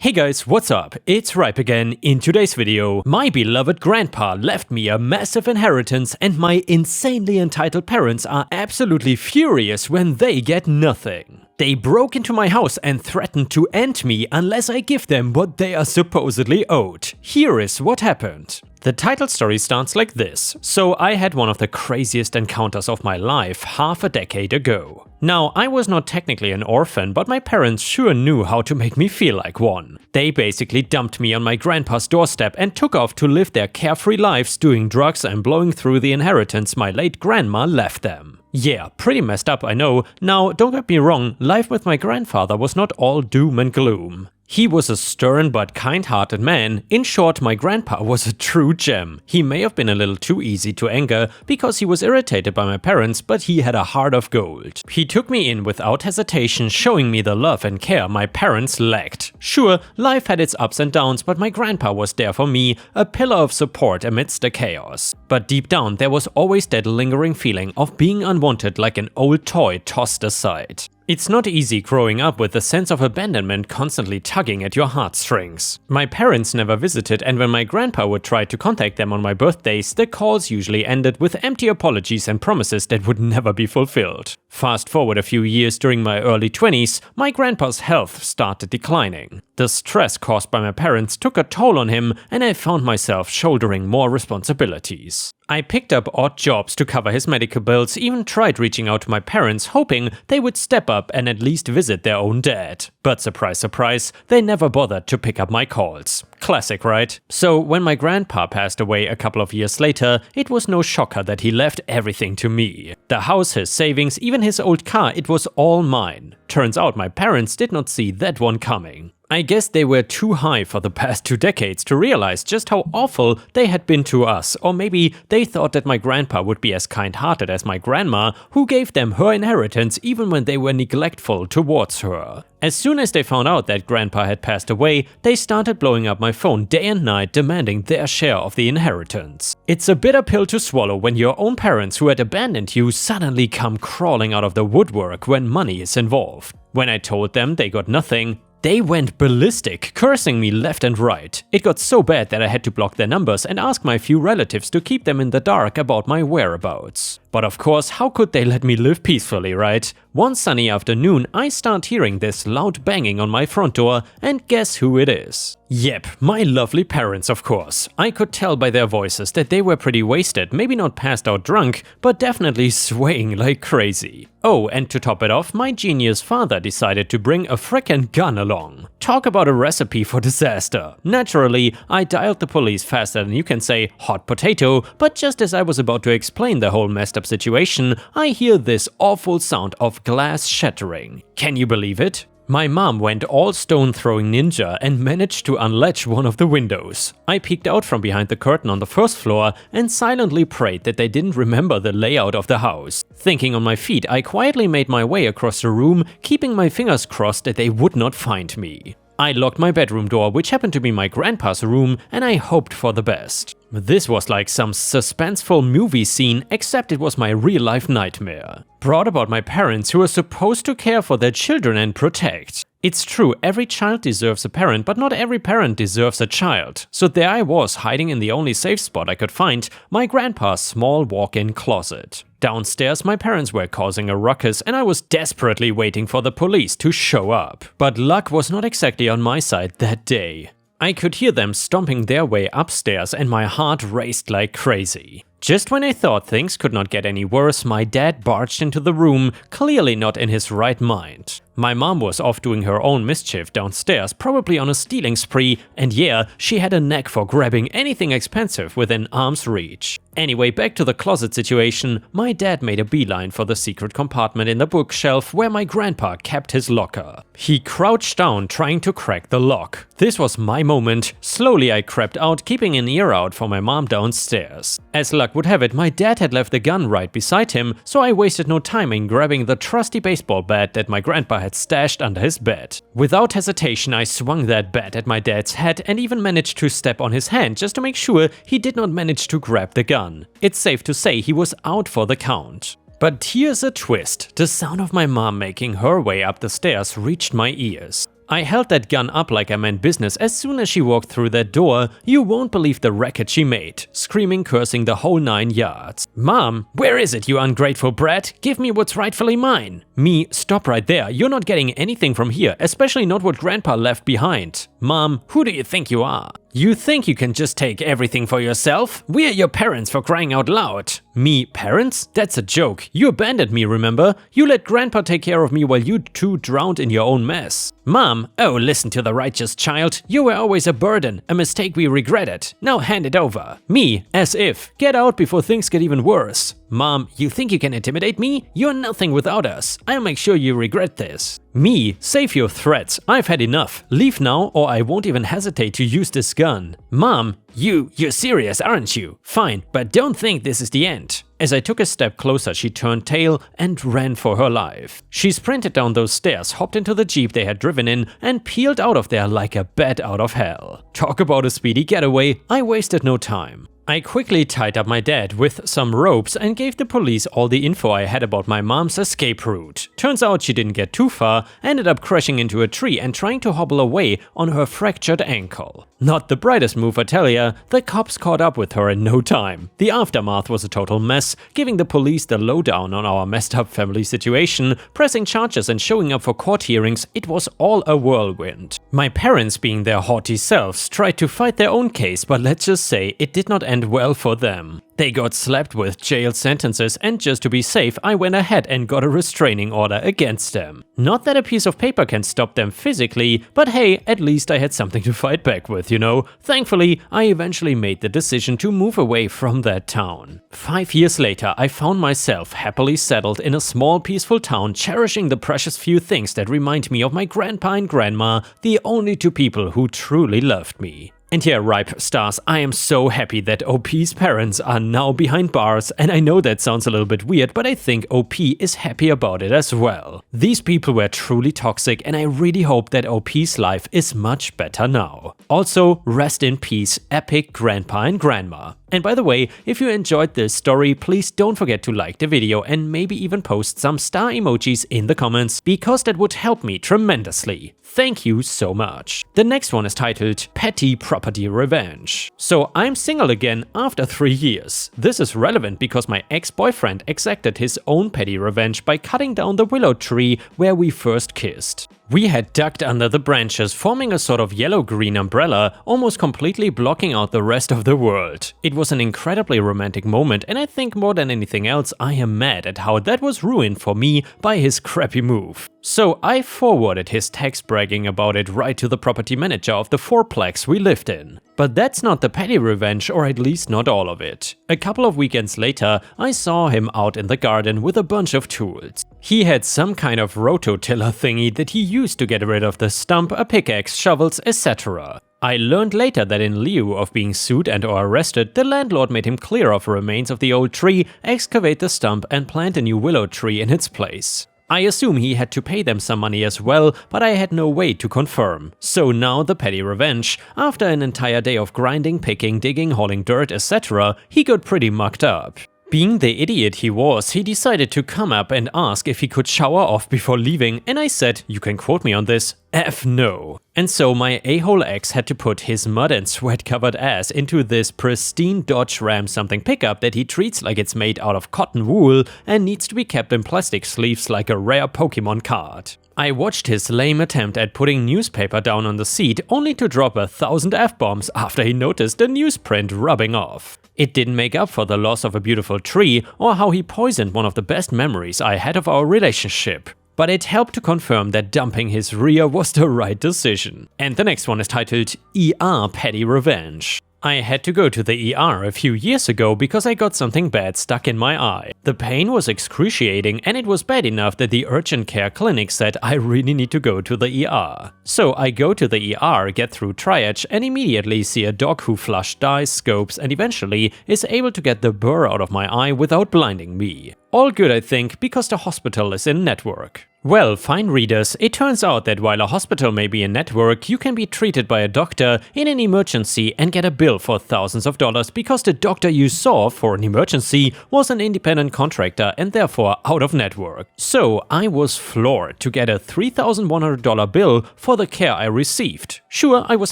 Hey guys, what's up? It's Ripe again. In today's video, my beloved grandpa left me a massive inheritance and my insanely entitled parents are absolutely furious when they get nothing. They broke into my house and threatened to end me unless I give them what they are supposedly owed. Here is what happened. The title story starts like this. So I had one of the craziest encounters of my life half a decade ago. Now, I was not technically an orphan, but my parents sure knew how to make me feel like one. They basically dumped me on my grandpa's doorstep and took off to live their carefree lives doing drugs and blowing through the inheritance my late grandma left them. Yeah, pretty messed up, I know. Now, don't get me wrong, life with my grandfather was not all doom and gloom. He was a stern but kind-hearted man. In short, my grandpa was a true gem. He may have been a little too easy to anger because he was irritated by my parents, but he had a heart of gold. He took me in without hesitation, showing me the love and care my parents lacked. Sure, life had its ups and downs, but my grandpa was there for me, a pillar of support amidst the chaos. But deep down, there was always that lingering feeling of being unwanted, like an old toy tossed aside. It's not easy growing up with the sense of abandonment constantly tugging at your heartstrings. My parents never visited, and when my grandpa would try to contact them on my birthdays, the calls usually ended with empty apologies and promises that would never be fulfilled. Fast forward a few years, during my early 20s, my grandpa's health started declining. The stress caused by my parents took a toll on him, and I found myself shouldering more responsibilities. I picked up odd jobs to cover his medical bills, even tried reaching out to my parents, hoping they would step up and at least visit their own dad. But surprise, surprise, they never bothered to pick up my calls. Classic, right? So when my grandpa passed away a couple of years later, it was no shocker that he left everything to me. The house, his savings, even his old car, it was all mine. Turns out my parents did not see that one coming. I guess they were too high for the past 2 decades to realize just how awful they had been to us, or maybe they thought that my grandpa would be as kind-hearted as my grandma, who gave them her inheritance even when they were neglectful towards her. As soon as they found out that grandpa had passed away, they started blowing up my phone day and night, demanding their share of the inheritance. It's a bitter pill to swallow when your own parents who had abandoned you suddenly come crawling out of the woodwork when money is involved. When I told them they got nothing, they went ballistic, cursing me left and right. It got so bad that I had to block their numbers and ask my few relatives to keep them in the dark about my whereabouts. But of course, how could they let me live peacefully, right? One sunny afternoon, I start hearing this loud banging on my front door, and guess who it is? Yep, my lovely parents, of course. I could tell by their voices that they were pretty wasted, maybe not passed out drunk, but definitely swaying like crazy. Oh, and to top it off, my genius father decided to bring a frickin' gun along. Talk about a recipe for disaster. Naturally, I dialed the police faster than you can say hot potato, but just as I was about to explain the whole messed up situation, I hear this awful sound of glass shattering. Can you believe it? My mom went all stone-throwing ninja and managed to unlatch one of the windows. I peeked out from behind the curtain on the first floor and silently prayed that they didn't remember the layout of the house. Thinking on my feet, I quietly made my way across the room, keeping my fingers crossed that they would not find me. I locked my bedroom door, which happened to be my grandpa's room, and I hoped for the best. This was like some suspenseful movie scene, except it was my real-life nightmare. Brought about my parents, who were supposed to care for their children and protect. It's true, every child deserves a parent, but not every parent deserves a child. So there I was, hiding in the only safe spot I could find, my grandpa's small walk-in closet. Downstairs, my parents were causing a ruckus, and I was desperately waiting for the police to show up. But luck was not exactly on my side that day. I could hear them stomping their way upstairs, and my heart raced like crazy. Just when I thought things could not get any worse, my dad barged into the room, clearly not in his right mind. My mom was off doing her own mischief downstairs, probably on a stealing spree, and yeah, she had a knack for grabbing anything expensive within arm's reach. Anyway, back to the closet situation, my dad made a beeline for the secret compartment in the bookshelf where my grandpa kept his locker. He crouched down trying to crack the lock. This was my moment. Slowly I crept out, keeping an ear out for my mom downstairs. As luck would have it, my dad had left the gun right beside him, so I wasted no time in grabbing the trusty baseball bat that my grandpa had stashed under his bed. Without hesitation, I swung that bat at my dad's head and even managed to step on his hand just to make sure he did not manage to grab the gun. It's safe to say he was out for the count. But here's a twist. The sound of my mom making her way up the stairs reached my ears. I held that gun up like I meant business. As soon as she walked through that door, you won't believe the racket she made, screaming, cursing the whole 9 yards. Mom, where is it, you ungrateful brat? Give me what's rightfully mine. Me, stop right there. You're not getting anything from here, especially not what Grandpa left behind. Mom, who do you think you are? You think you can just take everything for yourself? We're your parents, for crying out loud. Me, parents? That's a joke. You abandoned me, remember? You let Grandpa take care of me while you two drowned in your own mess. Mom, oh, listen to the righteous child. You were always a burden, a mistake we regretted. Now hand it over. Me, as if. Get out before things get even worse. Mom, you think you can intimidate me? You're nothing without us. I'll make sure you regret this. Me, save your threats. I've had enough. Leave now or I won't even hesitate to use this gun. Mom, you're serious, aren't you? Fine, but don't think this is the end. As I took a step closer, she turned tail and ran for her life. She sprinted down those stairs, hopped into the Jeep they had driven in, and peeled out of there like a bat out of hell. Talk about a speedy getaway. I wasted no time. I quickly tied up my dad with some ropes and gave the police all the info I had about my mom's escape route. Turns out she didn't get too far, ended up crashing into a tree and trying to hobble away on her fractured ankle. Not the brightest move, I tell ya. The cops caught up with her in no time. The aftermath was a total mess, giving the police the lowdown on our messed up family situation, pressing charges and showing up for court hearings. It was all a whirlwind. My parents, being their haughty selves, tried to fight their own case, but let's just say it did not end well for them. They got slapped with jail sentences, and just to be safe, I went ahead and got a restraining order against them. Not that a piece of paper can stop them physically, but hey, at least I had something to fight back with, you know? Thankfully, I eventually made the decision to move away from that town. 5 years later, I found myself happily settled in a small, peaceful town, cherishing the precious few things that remind me of my grandpa and grandma, the only two people who truly loved me. And yeah, Ripe Stars, I am so happy that OP's parents are now behind bars, and I know that sounds a little bit weird, but I think OP is happy about it as well. These people were truly toxic, and I really hope that OP's life is much better now. Also, rest in peace, epic grandpa and grandma. And by the way, if you enjoyed this story, please don't forget to like the video and maybe even post some star emojis in the comments, because that would help me tremendously. Thank you so much. The next one is titled Petty Property Revenge. So I'm single again after 3 years. This is relevant because my ex-boyfriend exacted his own petty revenge by cutting down the willow tree where we first kissed. We had ducked under the branches, forming a sort of yellow-green umbrella, almost completely blocking out the rest of the world. It was an incredibly romantic moment, and I think more than anything else, I am mad at how that was ruined for me by his crappy move. So I forwarded his text bragging about it right to the property manager of the fourplex we lived in. But that's not the petty revenge, or at least not all of it. A couple of weekends later, I saw him out in the garden with a bunch of tools. He had some kind of rototiller thingy that he used to get rid of the stump, a pickaxe, shovels, etc. I learned later that in lieu of being sued and or arrested, the landlord made him clear off remains of the old tree, excavate the stump and plant a new willow tree in its place. I assume he had to pay them some money as well, but I had no way to confirm. So now the petty revenge. After an entire day of grinding, picking, digging, hauling dirt, etc., he got pretty mucked up. Being the idiot he was, he decided to come up and ask if he could shower off before leaving, and I said, you can quote me on this, F no. And so my a-hole ex had to put his mud and sweat covered ass into this pristine Dodge Ram something pickup that he treats like it's made out of cotton wool and needs to be kept in plastic sleeves like a rare Pokemon card. I watched his lame attempt at putting newspaper down on the seat only to drop 1,000 F-bombs after he noticed the newsprint rubbing off. It didn't make up for the loss of a beautiful tree or how he poisoned one of the best memories I had of our relationship. But it helped to confirm that dumping his rear was the right decision. And the next one is titled ER Petty Revenge. I had to go to the ER a few years ago because I got something bad stuck in my eye. The pain was excruciating and it was bad enough that the urgent care clinic said I really need to go to the ER. So I go to the ER, get through triage and immediately see a doc who flushed dyes, scopes and eventually is able to get the burr out of my eye without blinding me. All good, I think, because the hospital is in network. Well, fine readers, it turns out that while a hospital may be in network, you can be treated by a doctor in an emergency and get a bill for thousands of dollars because the doctor you saw for an emergency was an independent contractor and therefore out of network. So I was floored to get a $3,100 bill for the care I received. Sure, I was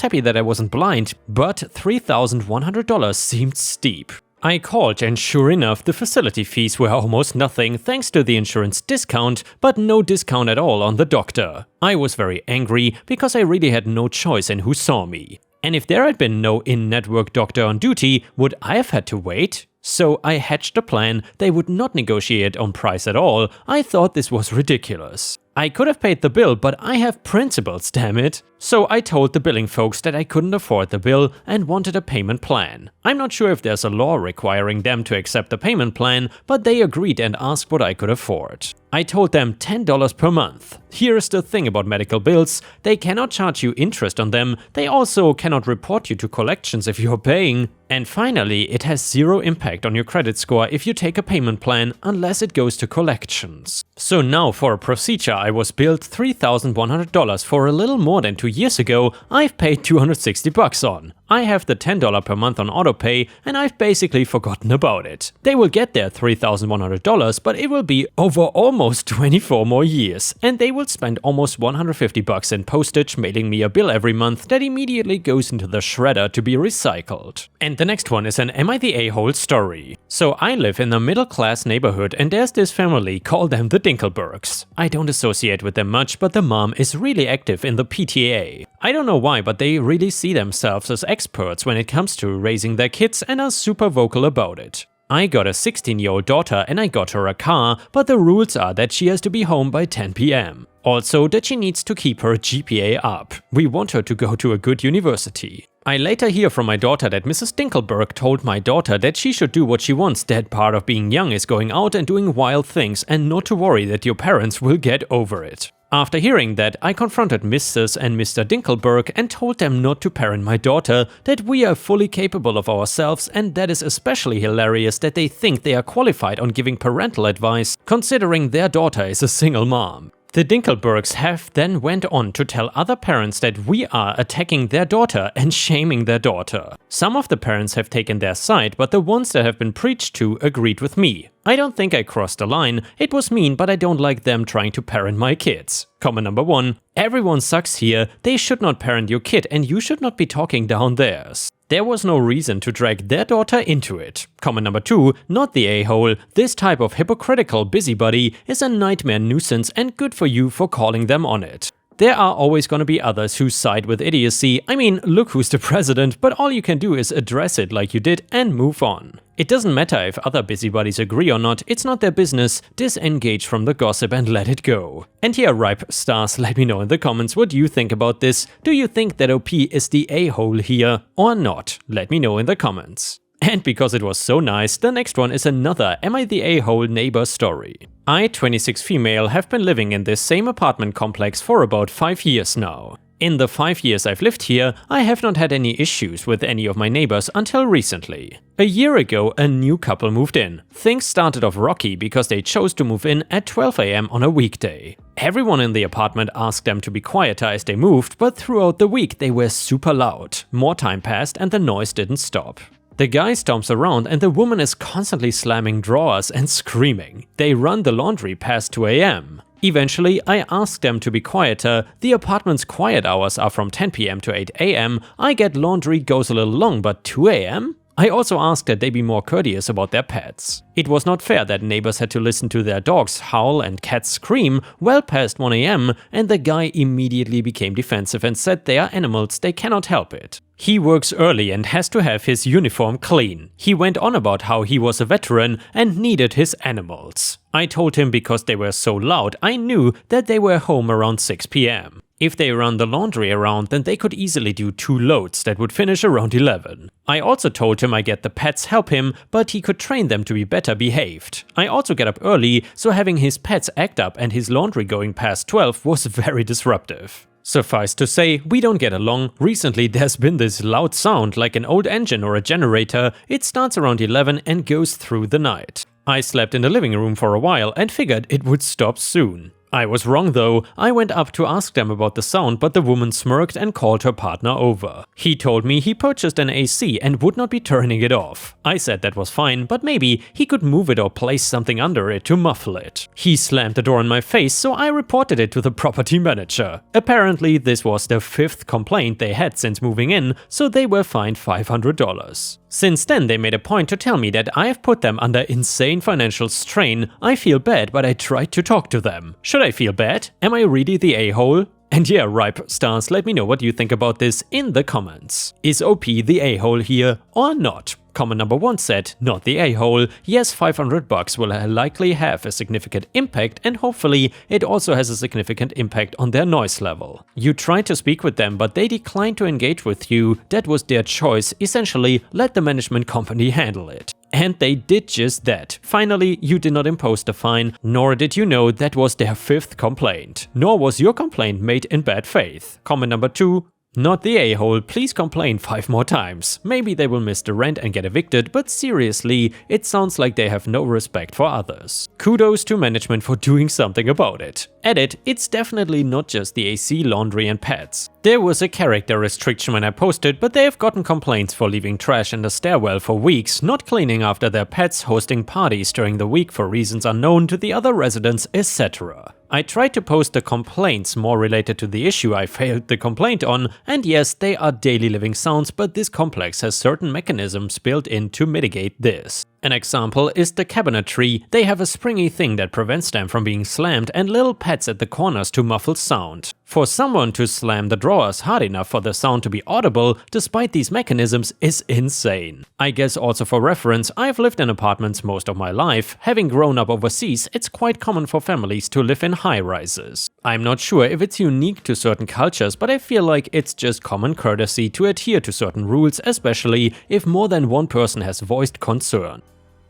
happy that I wasn't blind, but $3,100 seemed steep. I called and sure enough the facility fees were almost nothing thanks to the insurance discount, but no discount at all on the doctor. I was very angry because I really had no choice in who saw me. And if there had been no in-network doctor on duty, would I have had to wait? So I hatched a plan. They would not negotiate on price at all. I thought this was ridiculous. I could have paid the bill, but I have principles, damn it. So I told the billing folks that I couldn't afford the bill and wanted a payment plan. I'm not sure if there's a law requiring them to accept the payment plan, but they agreed and asked what I could afford. I told them $10 per month. Here's the thing about medical bills, they cannot charge you interest on them, they also cannot report you to collections if you're paying. And finally, it has zero impact on your credit score if you take a payment plan unless it goes to collections. So now for a procedure I was billed $3,100 for a little more than 2 years ago, I've paid $260 on. I have the $10 per month on autopay and I've basically forgotten about it. They will get their $3,100, but it will be over almost 24 more years, and they will spend almost $150 in postage mailing me a bill every month that immediately goes into the shredder to be recycled. And the next one is an Am I the A-hole story. So I live in a middle-class neighborhood and there's this family, call them the Dinkelbergs. I don't associate with them much, but the mom is really active in the PTA. I don't know why, but they really see themselves as experts when it comes to raising their kids and are super vocal about it. I got a 16-year-old daughter and I got her a car, but the rules are that she has to be home by 10 p.m. Also that she needs to keep her GPA up. We want her to go to a good university. I later hear from my daughter that Mrs. Dinkelberg told my daughter that she should do what she wants, that part of being young is going out and doing wild things and not to worry that your parents will get over it. After hearing that, I confronted Mrs. and Mr. Dinkelberg and told them not to parent my daughter, that we are fully capable of ourselves, and that is especially hilarious that they think they are qualified on giving parental advice, considering their daughter is a single mom. The Dinkelbergs have then went on to tell other parents that we are attacking their daughter and shaming their daughter. Some of the parents have taken their side, but the ones that have been preached to agreed with me. I don't think I crossed the line, it was mean, but I don't like them trying to parent my kids. Comment number 1, everyone sucks here, they should not parent your kid and you should not be talking down theirs. There was no reason to drag their daughter into it. Comment number 2, not the a-hole, this type of hypocritical busybody is a nightmare nuisance and good for you for calling them on it. There are always gonna be others who side with idiocy. I mean, look who's the president, but all you can do is address it like you did and move on. It doesn't matter if other busybodies agree or not, it's not their business. Disengage from the gossip and let it go. And here, ripe stars, let me know in the comments what you think about this. Do you think that OP is the a-hole here or not? Let me know in the comments. And because it was so nice, the next one is another Am I the a-hole neighbor story. I, 26 female, have been living in this same apartment complex for about 5 years now. In the 5 years I've lived here, I have not had any issues with any of my neighbors until recently. A year ago, a new couple moved in. Things started off rocky because they chose to move in at 12 a.m. on a weekday. Everyone in the apartment asked them to be quieter as they moved, but throughout the week they were super loud. More time passed and the noise didn't stop. The guy stomps around and the woman is constantly slamming drawers and screaming. They run the laundry past 2 a.m. Eventually, I asked them to be quieter. The apartment's quiet hours are from 10 p.m. to 8 a.m. I get laundry goes a little long, but 2 a.m.? I also asked that they be more courteous about their pets. It was not fair that neighbors had to listen to their dogs howl and cats scream well past 1 a.m. and the guy immediately became defensive and said they are animals, they cannot help it. He works early and has to have his uniform clean. He went on about how he was a veteran and needed his animals. I told him because they were so loud, I knew that they were home around 6 p.m. If they run the laundry around, then they could easily do 2 loads that would finish around 11. I also told him I get the pets help him, but he could train them to be better behaved. I also get up early, so having his pets act up and his laundry going past 12 was very disruptive. Suffice to say, we don't get along. Recently there's been this loud sound like an old engine or a generator. It starts around 11 and goes through the night. I slept in the living room for a while and figured it would stop soon. I was wrong though. I went up to ask them about the sound, but the woman smirked and called her partner over. He told me he purchased an AC and would not be turning it off. I said that was fine, but maybe he could move it or place something under it to muffle it. He slammed the door in my face, so I reported it to the property manager. Apparently this was the 5th complaint they had since moving in, so they were fined $500. Since then they made a point to tell me that I have put them under insane financial strain. I feel bad, but I tried to talk to them. Should I feel bad? Am I really the a-hole? And yeah, Ripe Stars, let me know what you think about this in the comments. Is OP the a-hole here or not? Comment number 1 said, not the a-hole. Yes, $500 will likely have a significant impact, and hopefully it also has a significant impact on their noise level. You tried to speak with them, but they declined to engage with you. That was their choice. Essentially, let the management company handle it. And they did just that. Finally, you did not impose the fine, nor did you know that was their 5th complaint. Nor was your complaint made in bad faith. Comment number 2. Not the a-hole, please complain 5 more times. Maybe they will miss the rent and get evicted, but seriously, it sounds like they have no respect for others. Kudos to management for doing something about it. Edit, it's definitely not just the AC, laundry and pets. There was a character restriction when I posted, but they have gotten complaints for leaving trash in the stairwell for weeks, not cleaning after their pets, hosting parties during the week for reasons unknown to the other residents, etc. I tried to post the complaints more related to the issue I failed the complaint on, and yes, they are daily living sounds, but this complex has certain mechanisms built in to mitigate this. An example is the cabinetry. They have a springy thing that prevents them from being slammed and little pads at the corners to muffle sound. For someone to slam the drawers hard enough for the sound to be audible despite these mechanisms is insane. I guess also for reference, I've lived in apartments most of my life. Having grown up overseas, it's quite common for families to live in high-rises. I'm not sure if it's unique to certain cultures, but I feel like it's just common courtesy to adhere to certain rules, especially if more than one person has voiced concern.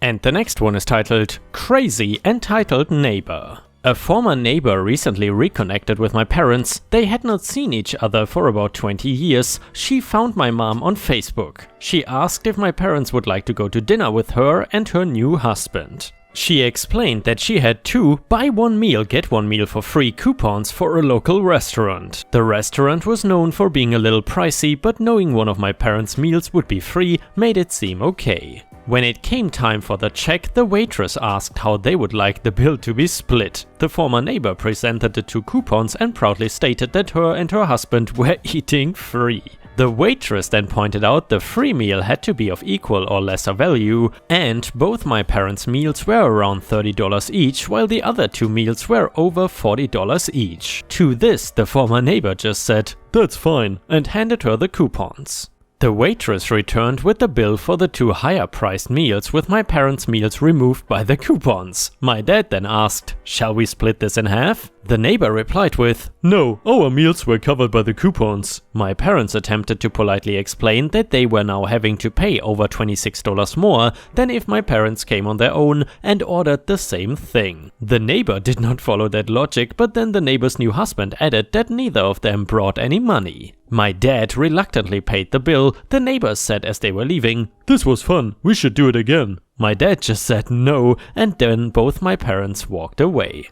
And the next one is titled, Crazy Entitled Neighbor. A former neighbor recently reconnected with my parents. They had not seen each other for about 20 years. She found my mom on Facebook. She asked if my parents would like to go to dinner with her and her new husband. She explained that she had 2 buy 1 meal get 1 meal for free coupons for a local restaurant. The restaurant was known for being a little pricey, but knowing one of my parents' meals would be free made it seem okay. When it came time for the check, the waitress asked how they would like the bill to be split. The former neighbor presented the 2 coupons and proudly stated that her and her husband were eating free. The waitress then pointed out the free meal had to be of equal or lesser value, and both my parents' meals were around $30 each, while the other 2 meals were over $40 each. To this, the former neighbor just said, "That's fine," and handed her the coupons. The waitress returned with the bill for the 2 higher-priced meals, with my parents' meals removed by the coupons. My dad then asked, "Shall we split this in half?" The neighbor replied with, "No, our meals were covered by the coupons." My parents attempted to politely explain that they were now having to pay over $26 more than if my parents came on their own and ordered the same thing. The neighbor did not follow that logic, but then the neighbor's new husband added that neither of them brought any money. My dad reluctantly paid the bill. The neighbors said as they were leaving, "This was fun, we should do it again." My dad just said no, and then both my parents walked away.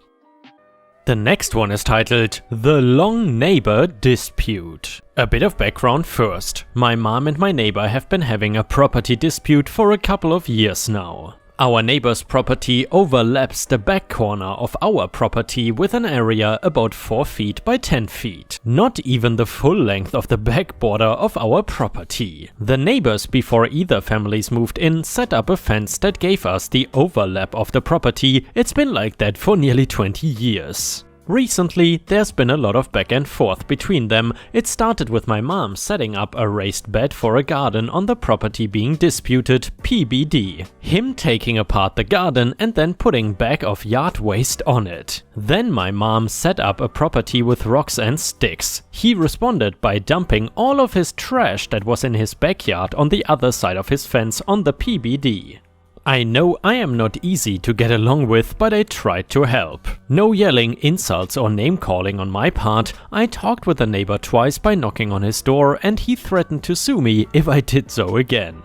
The next one is titled, The Long Neighbor Dispute. A bit of background first. My mom and my neighbor have been having a property dispute for a couple of years now. Our neighbor's property overlaps the back corner of our property with an area about 4 feet by 10 feet. Not even the full length of the back border of our property. The neighbors, before either families moved in, set up a fence that gave us the overlap of the property. It's been like that for nearly 20 years. Recently, there's been a lot of back and forth between them. It started with my mom setting up a raised bed for a garden on the property being disputed, PBD. Him taking apart the garden and then putting bag of yard waste on it. Then my mom set up a property with rocks and sticks. He responded by dumping all of his trash that was in his backyard on the other side of his fence on the PBD. I know I am not easy to get along with, but I tried to help. No yelling, insults or name calling on my part. I talked with the neighbor twice by knocking on his door, and he threatened to sue me if I did so again.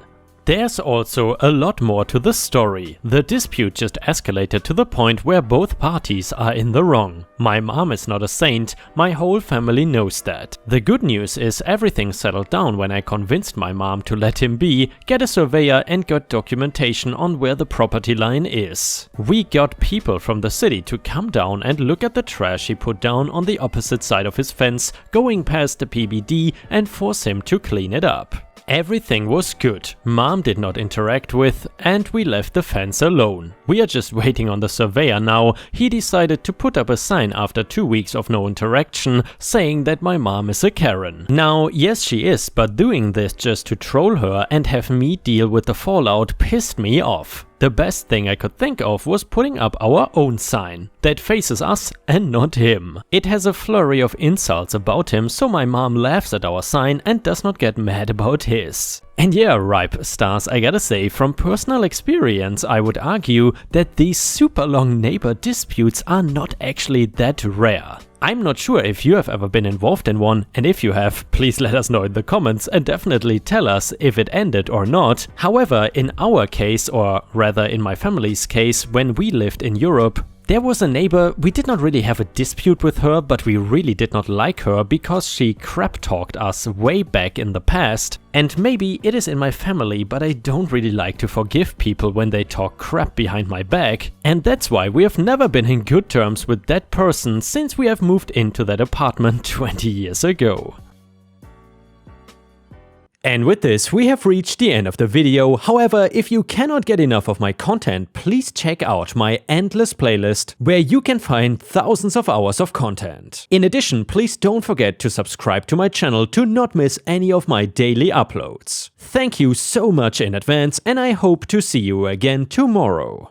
There's also a lot more to the story. The dispute just escalated to the point where both parties are in the wrong. My mom is not a saint, my whole family knows that. The good news is everything settled down when I convinced my mom to let him be, get a surveyor and got documentation on where the property line is. We got people from the city to come down and look at the trash he put down on the opposite side of his fence, going past the PBD, and force him to clean it up. Everything was good, mom did not interact with, and we left the fence alone. We are just waiting on the surveyor now. He decided to put up a sign after 2 weeks of no interaction, saying that my mom is a Karen. Now, yes she is, but doing this just to troll her and have me deal with the fallout pissed me off. The best thing I could think of was putting up our own sign that faces us and not him. It has a flurry of insults about him, so my mom laughs at our sign and does not get mad about his. And yeah, ripe stars, I gotta say, from personal experience I would argue that these super long neighbor disputes are not actually that rare. I'm not sure if you have ever been involved in one, and if you have, please let us know in the comments and definitely tell us if it ended or not. However, in our case, or rather in my family's case, when we lived in Europe, there was a neighbor. We did not really have a dispute with her, but we really did not like her because she crap-talked us way back in the past. And maybe it is in my family, but I don't really like to forgive people when they talk crap behind my back. And that's why we have never been in good terms with that person since we have moved into that apartment 20 years ago. And with this, we have reached the end of the video. However, if you cannot get enough of my content, please check out my endless playlist, where you can find thousands of hours of content. In addition, please don't forget to subscribe to my channel to not miss any of my daily uploads. Thank you so much in advance, and I hope to see you again tomorrow.